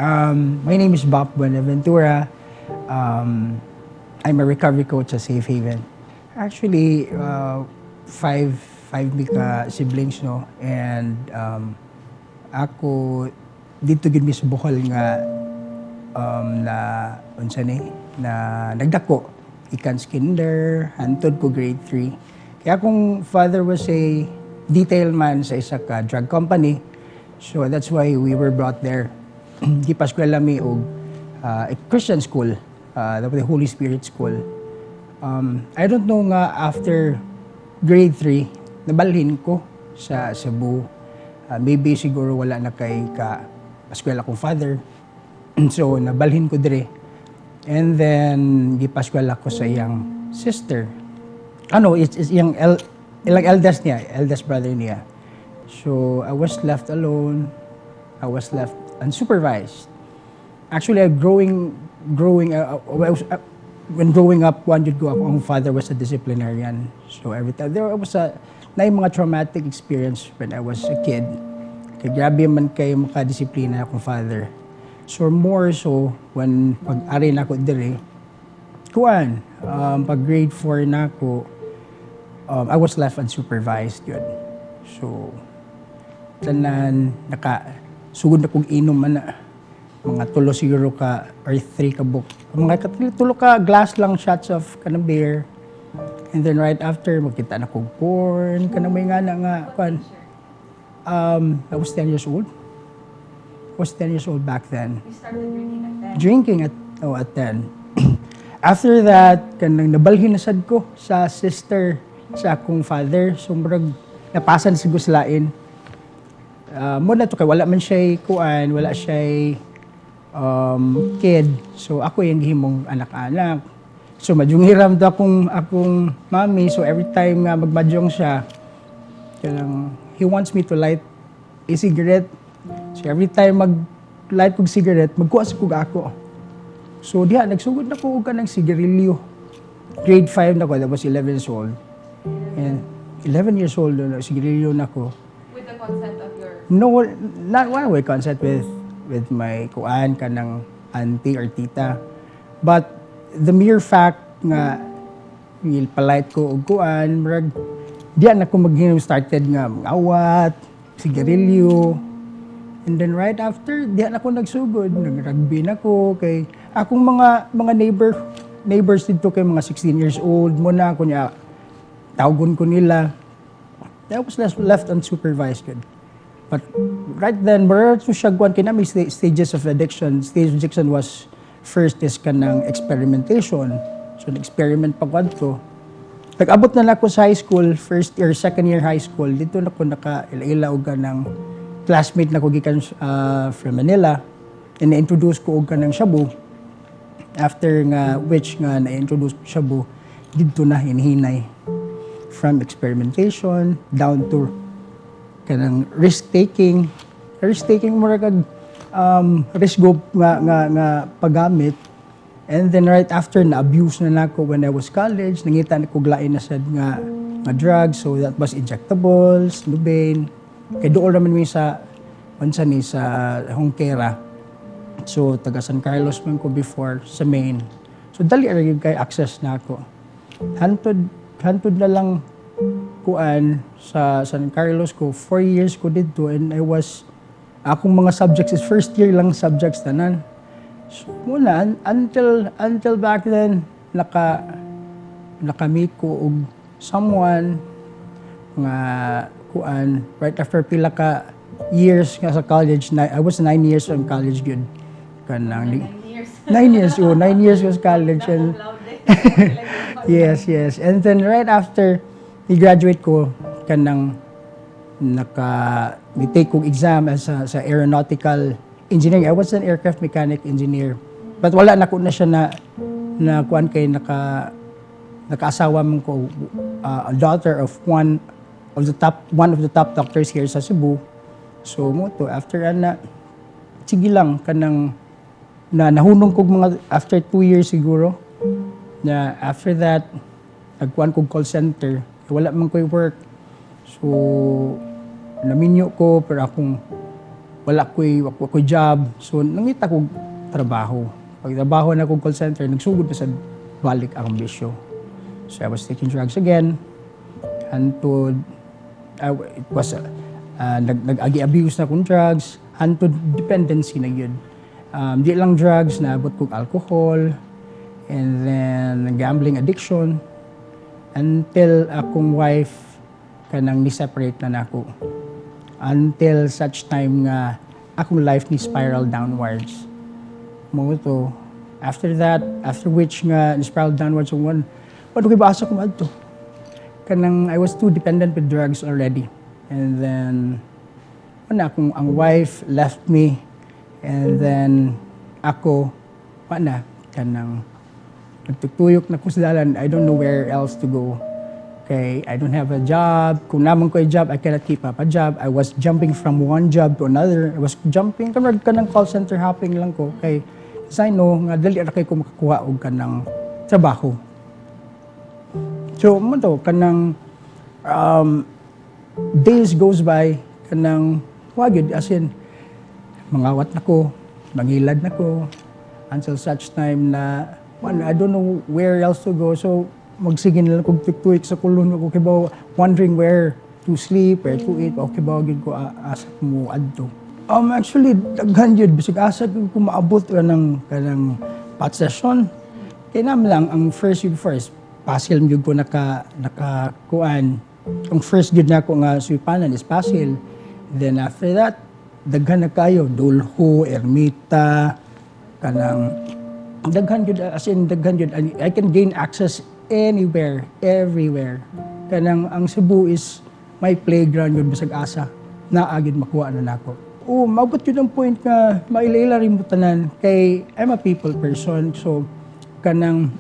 My name is Bop Buenaventura. I'm a recovery coach at Safehaven. Actually, five mi ka siblings, no? And ako, dito gid mi sa Bohol nga na unsa ni na nagdako ikan kinder hantod ko grade 3. Kaya akong father was a detail man sa isa ka drug company. So that's why we were brought there. Di paskwela mi og a Christian school, the Holy Spirit School. I don't know nga after grade 3 nabalhin ko sa Cebu. Maybe siguro wala na kay ka paskwela kong father. So nabalhin ko dire. And then gipaskwela ko sa iyang sister. It's yung ilang eldest brother niya. So I was left alone. I was left unsupervised. Actually, when growing up, one would go up. Ang father was a disciplinarian. So every time there was na yung mga traumatic experience when I was a kid. Kaya grabe man kayo makadisiplina akong father. So more so, when pag-ari na ako dire, pag grade 4 na ako, I was left unsupervised yun. So, tanan, sugod na kong inom man na. Mga tulo siguro ka, or 3 ka book. Mga tulo ka glass lang shots of kanang beer. And then right after, magkita na kong porn, kanang may nga I was 10 years old. I was 10 years old back then. You started drinking at 10? Drinking at 10. After that, kanang nabalhin na sad ko sa sister sa akong father. So, napasan siguro sa lain. Muna to kay wala man siya wala siya kid. So, ako yung himong anak-anak. So, madyungiram to akong mami. So, every time nga magmadyong siya, he wants me to light a cigarette. So every time mag-light kong cigarette, magkuha sa kog ako. So diha, nagsugod na ko ka ng sigarilyo. Grade 5 na ko, that was 11 years old. And 11 years old, sigarilyo na ko. With the consent of your... No, not one with consent with my kuan, kanang auntie or tita. But the mere fact nga, palight ko og kuan, diyan ako started nga awat, sigarilyo. And then right after, diyan ako nagsugod, nag-rugby na ko kay akong mga neighbors dito kay mga 16 years old muna ako niya tawgon ko nila. I was left unsupervised good. But right then, where to siya guan kinami stages of addiction. Stage of addiction was first is kanang experimentation. So nag-experiment pa ko. Nag-abot na ako sa high school, first year, second year high school. Dito na ko naka-ila-ila og ng classmate na ko gikan from Manila. And na-introduce ko og ng shabu. After which na-introduce ko shabu, dito na hinihinay. From experimentation down to kanang risk-taking. Risk-taking mo kag risk go nga paggamit. And then right after, na-abuse na nako when I was college. Nangita na ko glain na sad nga drugs. So that was injectables, Nubain. Kaya doon naman mi sa Hongkera. So taga San Carlos man ko before sa Maine. So dali ra gyud kay access na ako. Hantod na lang kuan sa San Carlos ko. 4 years ko dito and akong mga subjects is first year lang subjects tanan. So, muna, until back then, nakamit ko og someone nga kuan right after pila ka years nga sa college. I was 9 years in college good. Kanang 9 years. 9 years, 9 years was college and yes. And then right after i-graduate ko kanang naka-take kong exam as sa aeronautical engineering. I was an aircraft mechanic engineer. But wala na ko na siya na kuan kay nakaasawa man ko a daughter of one of the top doctors here sa Cebu. So mo to after sige lang kanang nahunong kog mga after 2 years siguro. Na after that nagkuan kog call center. Wala man ko'y work. So naminyo ko pero akong wala ko'y job. So nangita ko trabaho. Pag trabaho na kong call center, nagsugod na sa balik ang bisyo. So I was taking drugs again. Hantod, it was, nag-agi-abuse na kong drugs. Hantod, dependency na yun. Di lang drugs, naabot kong alcohol. And then, gambling addiction. Until akong wife, kanang ni-separate na nako. Until such time nga, akong life ni spiral downwards. Mo to. After that, after which nga, ni-spiral downwards yung one, paano kayo ba asa ko madto? Kanang, I was too dependent with drugs already. And then, ang wife left me. And then, ako, kanang, nagtutuyok na ko sa dalan. I don't know where else to go. Okay, I don't have a job. Kung naman ko a job, I cannot keep up a job. I was jumping from one job to another. I was jumping, kanang call center hopping lang ko. Okay, kasi I know, nga dali na kayo ko makakuha og kanang trabaho. So, kanang days goes by, kanang wagid, as in, mangawat na ko, mangilad na ko, until such time na, I don't know where else to go. So, magsigin lang kong tuik sa kulon, okay ba, wondering where to sleep, where to eat, okay ba, gid ko asa mo adto. Actually, daghan yun, bisig asa ko maabot ka ng pot session. Kaya naman lang, ang first, pasil yun ko nakakuan. Ang first yun na ko nga suipanan is pasil. Then after that, daghan na kayo, dulho, ermita, kanang, daghan yun, as in daghan yun. I can gain access anywhere, everywhere. Kanang ang Cebu is my playground yun, basag asa, naagid makuha na nako. Mabot yun ang point nga, maila-ila rin mo tanan, kay I'm a people person, so kanang,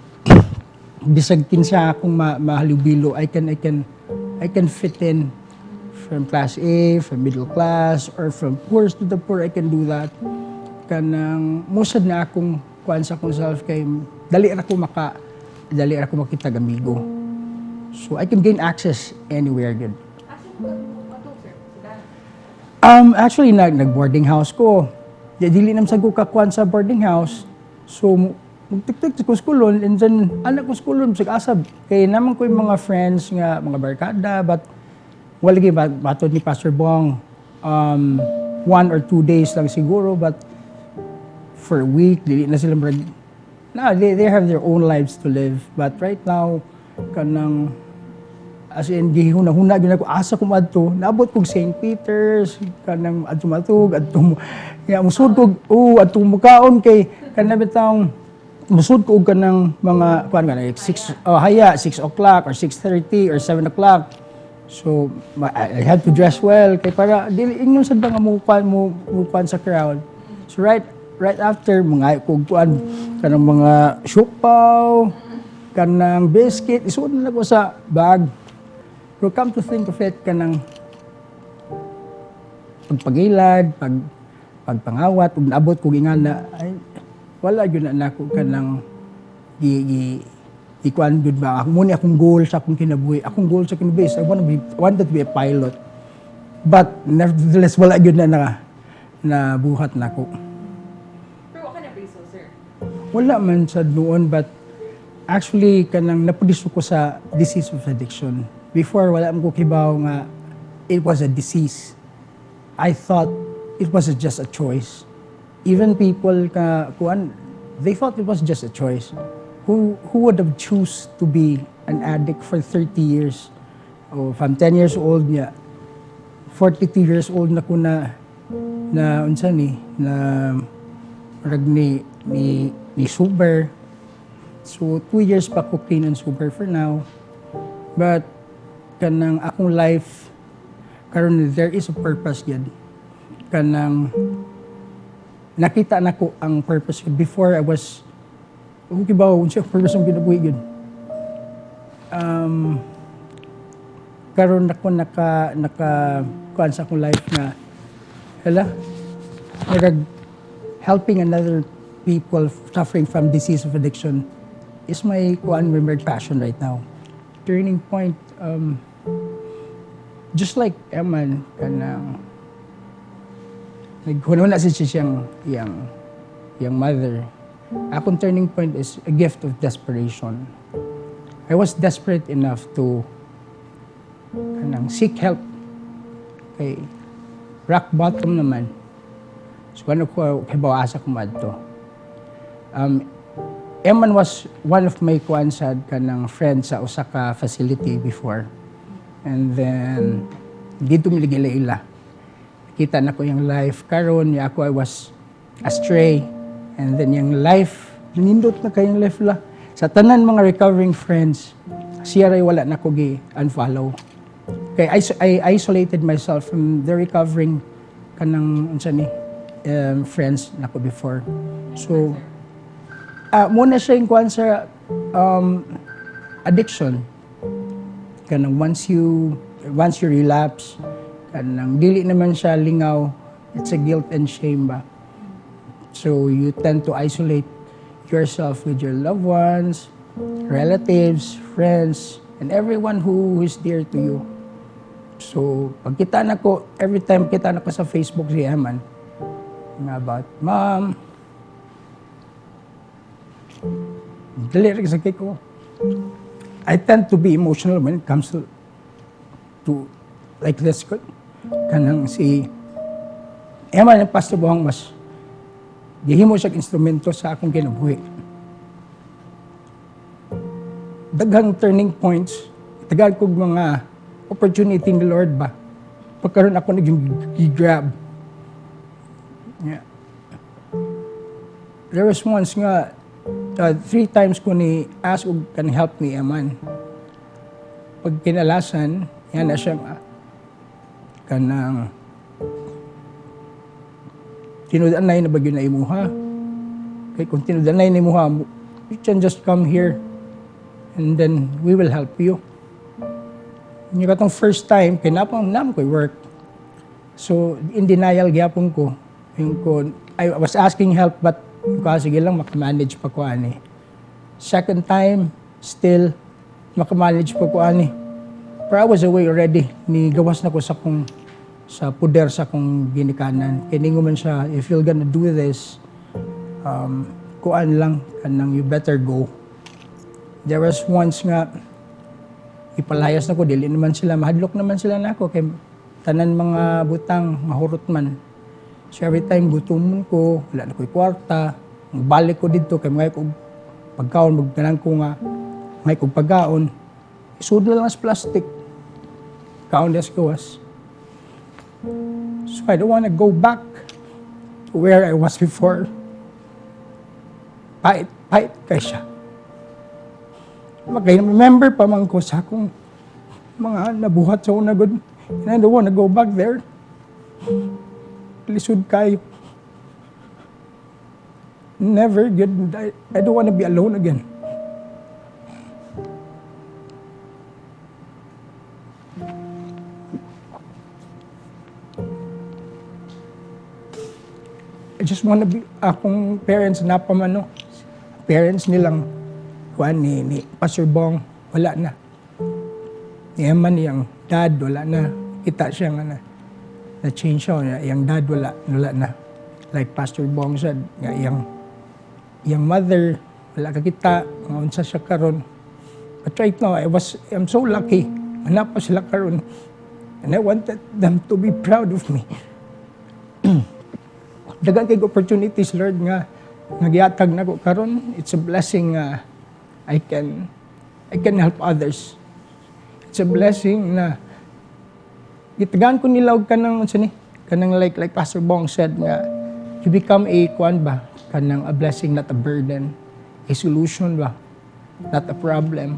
bisag kinsa akong mahalubilo, I can fit in from class A, from middle class, or from poor to the poor, I can do that. Kanang, musad na akong kuan sa akong self, kay dali ako makita amigo. So I can gain access anywhere good. Actually nag-boarding house ko. Dili nam sa ko kakuan sa boarding house. So magtik-tik ko skulon and then anak ko skulon sa asab. Kay naman ko yung mga friends nga mga barkada but wala gyud batod ni Pastor Bong 1 or 2 days lang siguro but for a week dili na sila they have their own lives to live. But right now, kanang, as in, gihuna-huna, yun ako, asa ko madto, naabot kong St. Peter's, kanang, adto matug, musud ko, adto mukaon kay, kanang bitang, musud ko kanang mga, like 6 o'clock, or 6:30, or 7 o'clock. So, I had to dress well, kay para, dili, ingon sa nga mukuan sa crowd. So, right after, mga kukuan, kanang mga siopaw, kanang biscuit, isuot na ko sa bag. Pero come to think of it, kanang pagpagilad, pagpangawat, ug naabot ko gingan na, ay, wala yun na ako kanang ikuan yun ba? Muna akong goal sa akong kinabuhi. Akong goal sa kinabuhi is I wanted to be a pilot. But nevertheless, wala yun na buhat na ako. Wala man sa noon, but actually, kanang napuliso ko sa disease of addiction. Before, wala mo ko kibaw nga it was a disease. I thought it was just a choice. Even people, they thought it was just a choice. Who would have choose to be an addict for 30 years? If I'm 10 years old, 42 years old na ko na unsa ni, na marag ni sober. So 2 years pa ko clean and sober for now. But kanang akong life karon there is a purpose yun. Kanang nakita na ko ang purpose yun. Before I was okay ba unsa purpose ang ginabuhi yun. Karon ako naka kuan sa akong life na helping another people suffering from disease of addiction is my unremembered passion right now. Turning point, just like Eman, kanang Nagkununa si siyang yang mother. Akong turning point is a gift of desperation. I was desperate enough to seek help. Kay rock bottom naman. So ano ko kay bawasa ko madto. Eman was one of my kuansad kanang friends sa usa ka facility before. And then dito miligila-ila. Kita na ko yung life karon ya ako I was astray. And then yung life nindot na kayong life la. Sa tanan mga recovering friends, siya ray wala na ko gi unfollow. Kay I isolated myself from the recovering kanang unsa ni friends nako before. So muna siya yung kuan sa addiction. Kanang once you relapse, kanang dili naman siya lingaw, it's a guilt and shame ba. So you tend to isolate yourself with your loved ones, relatives, friends, and everyone who is dear to you. So pag kita na ko, every time kita na ko sa Facebook si Eman, about mom, dali rin sa ko. I tend to be emotional when it comes to like this. Kanang si Emma ng Pastor Buhang mas gihimo siya instrumento sa akong kinabuhi. Daghang turning points, tagal kog mga opportunity ni Lord ba. Pagkaroon ako nag-grab. Yeah. There was once nga 3 times ko ni ask og can help ni Eman. Pag kinalasan, yan na siya kanang tinudanay na bagyo na imuha. Kaya kung tinudanay na imuha, you can just come here and then we will help you. Yung katong first time, kinapang naman ko work. So, in denial gyapon ko. I was asking help but sige lang makamanage pa ko ani. Second time, still makamanage pa ko ani. Pero I was away already. Ni gawas na ko sa puder sa kong ginikanan. Kiningo man siya, if you're gonna do this, kuan lang, kanang you better go. There was once nga, ipalayas na ko, dili naman sila, mahadlok naman sila na ako, kay tanan mga butang, mahurot man. So every time gutom ko, wala na ko'y kwarta, balik ko dito, kay mga kong pagkaon, magtanang ko nga, may kong pagkaon, isudlo lang as plastic. Kaon des gawas. So I don't want to go back to where I was before. Pait kay siya. Remember pa man ko sa akong mga nabuhat sa unagod. And I don't want to go back there. Lisod kayo. Never again. I don't want to be alone again. I just want to be, akong parents napamano. Parents nilang, kuan ni Pastor Bong, wala na. Ni Emma niyang dad, wala na. Kita siya nga na-change siya. Yung dad, wala na. Like Pastor Bong said, nga yung mother, wala ka kita, mga unsa siya karon. But right now, I'm so lucky. Hanap pa sila karon. And I wanted them to be proud of me. Dagan kay opportunities, Lord, nga nagyatag na ko karon. It's a blessing I can help others. It's a blessing na gitagaan ko nila og kanang like Pastor Bong said nga you become kanang a blessing, not a burden, a solution ba, not a problem.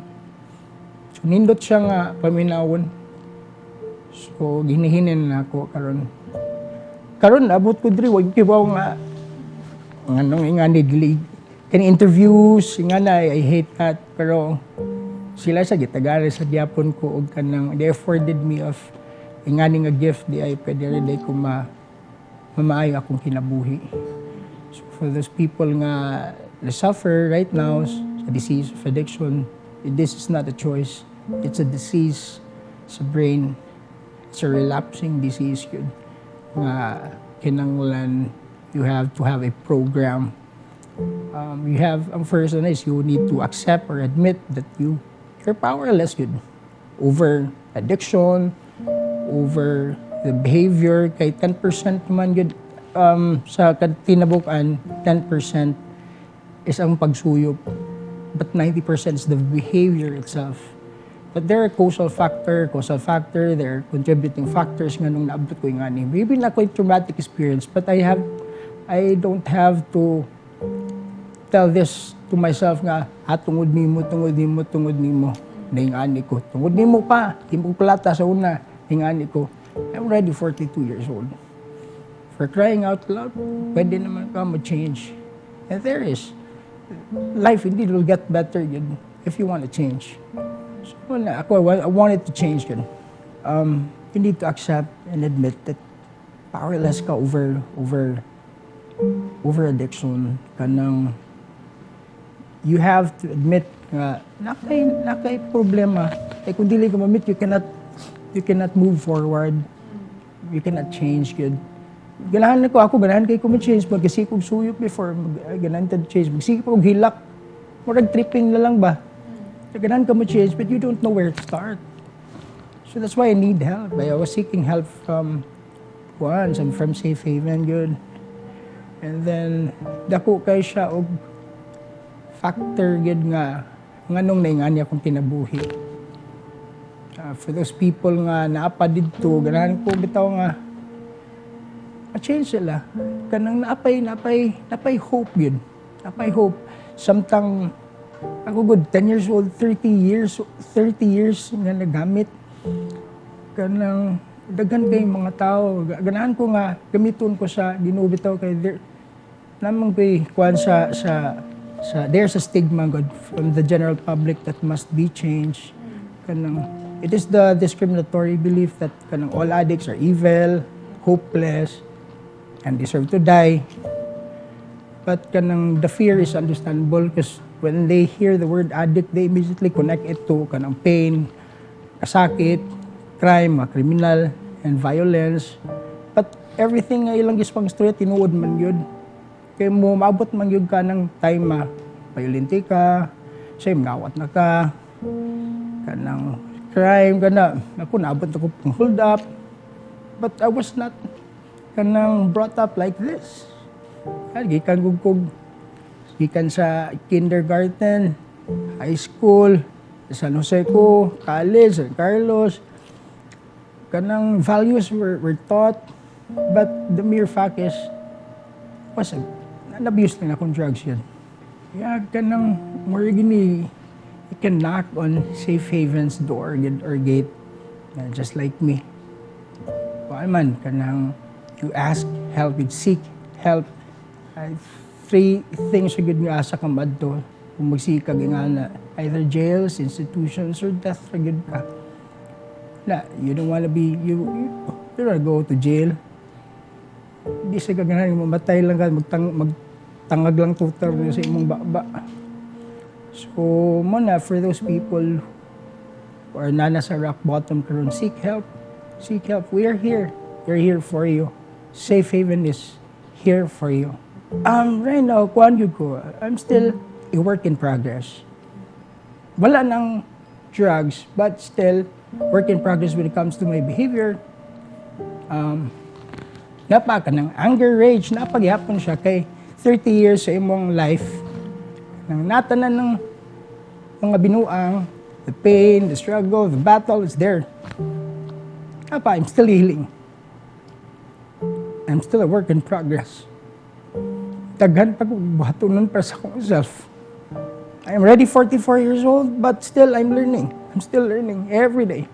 So nindot siya nga paminawon. So ginihinin na ako karon abot ko diri wag kibaw nga nganong ingani dili kani interviews ingana I hate that, pero sila sa gitagara sa gyapon ko og kanang they afforded me of ingani nga gift di ay pwede rin ko mamaayo akong kinabuhi. So for those people nga they suffer right now sa disease of addiction, this is not a choice, it's a disease sa brain, it's a relapsing disease yun nga kinanglan you have to have a program. You have, ang first one is you need to accept or admit that you're powerless yun over addiction, over the behavior. Kay 10% man yun, sa tinabukan, 10% is ang pagsuyop, but 90% is the behavior itself. But there are causal factor, there are contributing factors nga nung naabot ko yung ani. Maybe not quite traumatic experience, but I don't have to tell this to myself nga, tungod nimo, na yung ani ko. Tungod nimo pa, di mo kulata sa una, yung ani ko. I'm already 42 years old. For crying out loud, pwede naman ka ma-change. And there is. Life indeed will get better yun if you want to change. So, I wanted to change yun. You need to accept and admit that powerless ka over addiction. Kanang you have to admit nga nakay problema. Kung dili ka ma-admit, you cannot move forward. You cannot change yun. Ganahan kay ko ma-change. Magkasip og suyop before, ganahan ka change. Magsip og hilak. Murag tripping na lang ba? Ganahan ka ma-change, but you don't know where to start. So that's why I need help. I was seeking help from Safehaven, good. And then, dako kay siya og factor gid nga nganong naingani akong kinabuhi. For those people nga naapa didto, ganahan ko bitaw nga ma-change sila. Kanang napay hope yun. Napay hope. Samtang ako good, 10 years old, 30 years nga nagamit. Kanang daghan kay mga tao. Ganahan ko nga gamiton ko sa ginubitaw kay there. Namang kay kuan sa there's a stigma good from the general public that must be changed. Kanang it is the discriminatory belief that kanang all addicts are evil, hopeless, and deserve to die. But kanang the fear is understandable because when they hear the word addict, they immediately connect it to kanang pain, kasakit, crime, criminal, and violence. But everything nga ilang gispang street, tinuod man yun. Kaya mo, maabot man yun ka ng time violente ka, siya ngawat na ka, kanang crime ka na. Ako, naabot ako pang hold up. But I was not kanang brought up like this. Gikan gugkog, gikan sa kindergarten, high school, San Jose ko, college, San Carlos. Kanang values were taught, but the mere fact is, na-abuse lang akong drugs yun. Kaya kanang more gini, you can knock on Safehaven's door or gate, just like me. Kung man, kanang you ask help, you seek help. 3 things are good nga asa kang madto. Kung magsikag nga na, either jails, institutions, or death are good ka. Na, you don't wanna be, you don't wanna go to jail. Di sa kaganahan, mamatay lang ka, magtangag lang tutar sa imong baba. So, muna, for those people who are na nasa rock bottom karon, seek help. Seek help. We are here. We're here for you. Safehaven is here for you. Right now, I'm still a work in progress. Wala nang drugs, but still work in progress when it comes to my behavior. Napa ka ng anger, rage, napaghihapon siya kay 30 years sa imong life. Nang natanan ng mga binuang, the pain, the struggle, the battle is there. Napa, I'm still healing. I'm still a work in progress. Daghan pa kong buhatunon para sa akong self. I'm already 44 years old, but still I'm learning. I'm still learning every day.